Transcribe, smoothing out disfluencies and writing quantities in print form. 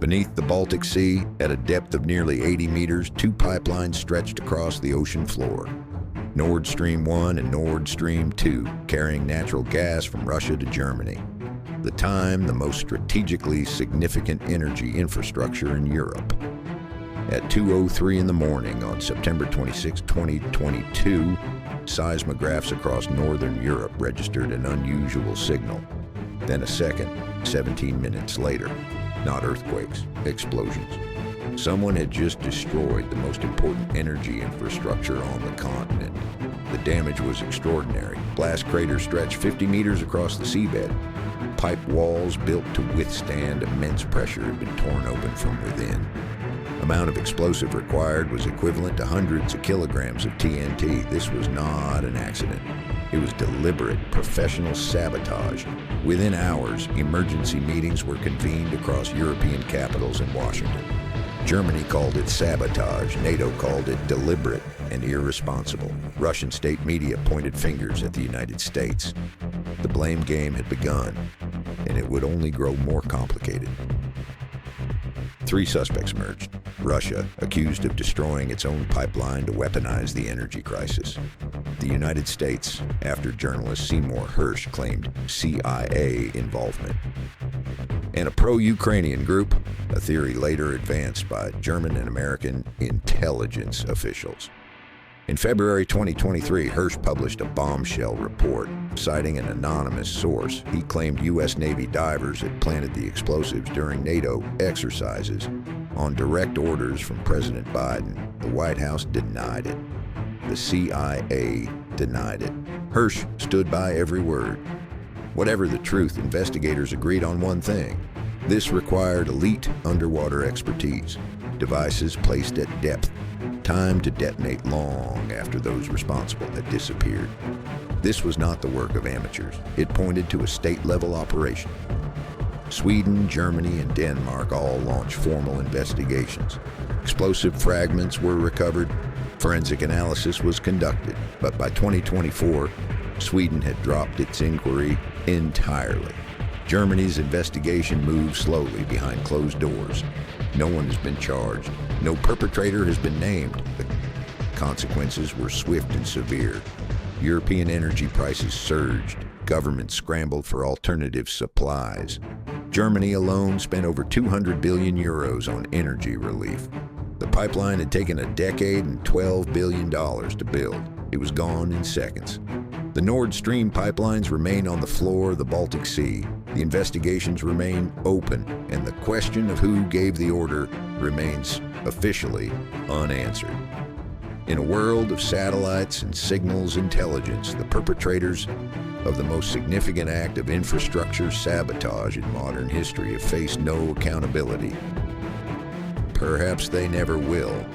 Beneath the Baltic Sea, at a depth of nearly 80 meters, two pipelines stretched across the ocean floor. Nord Stream 1 and Nord Stream 2, carrying natural gas from Russia to Germany. The time, the most strategically significant energy infrastructure in Europe. At 2:03 in the morning on September 26, 2022, seismographs across northern Europe registered an unusual signal. Then a second, 17 minutes later. Not earthquakes, explosions. Someone had just destroyed the most important energy infrastructure on the continent. The damage was extraordinary. Blast craters stretched 50 meters across the seabed. Pipe walls built to withstand immense pressure had been torn open from within. Amount of explosive required was equivalent to hundreds of kilograms of TNT. This was not an accident. It was deliberate, professional sabotage. Within hours, emergency meetings were convened across European capitals and Washington. Germany called it sabotage. NATO called it deliberate and irresponsible. Russian state media pointed fingers at the United States. The blame game had begun, and it would only grow more complicated. 3 suspects emerged. Russia, accused of destroying its own pipeline to weaponize the energy crisis. The United States, after journalist Seymour Hersh claimed CIA involvement. And a pro-Ukrainian group, a theory later advanced by German and American intelligence officials. In February 2023, Hersh published a bombshell report. Citing an anonymous source, he claimed U.S. Navy divers had planted the explosives during NATO exercises on direct orders from President Biden. The White House denied it. The CIA denied it. Hersh stood by every word. Whatever the truth, investigators agreed on one thing. This required elite underwater expertise, devices placed at depth, time to detonate long after those responsible had disappeared. This was not the work of amateurs. It pointed to a state-level operation. Sweden, Germany, and Denmark all launched formal investigations. Explosive fragments were recovered. Forensic analysis was conducted. But by 2024, Sweden had dropped its inquiry entirely. Germany's investigation moved slowly behind closed doors. No one has been charged. No perpetrator has been named. The consequences were swift and severe. European energy prices surged. Governments scrambled for alternative supplies. Germany alone spent over 200 billion euros on energy relief. The pipeline had taken a decade and $12 billion to build. It was gone in seconds. The Nord Stream pipelines remain on the floor of the Baltic Sea. The investigations remain open, and the question of who gave the order remains officially unanswered. In a world of satellites and signals intelligence, the perpetrators of the most significant act of infrastructure sabotage in modern history have faced no accountability. Perhaps they never will.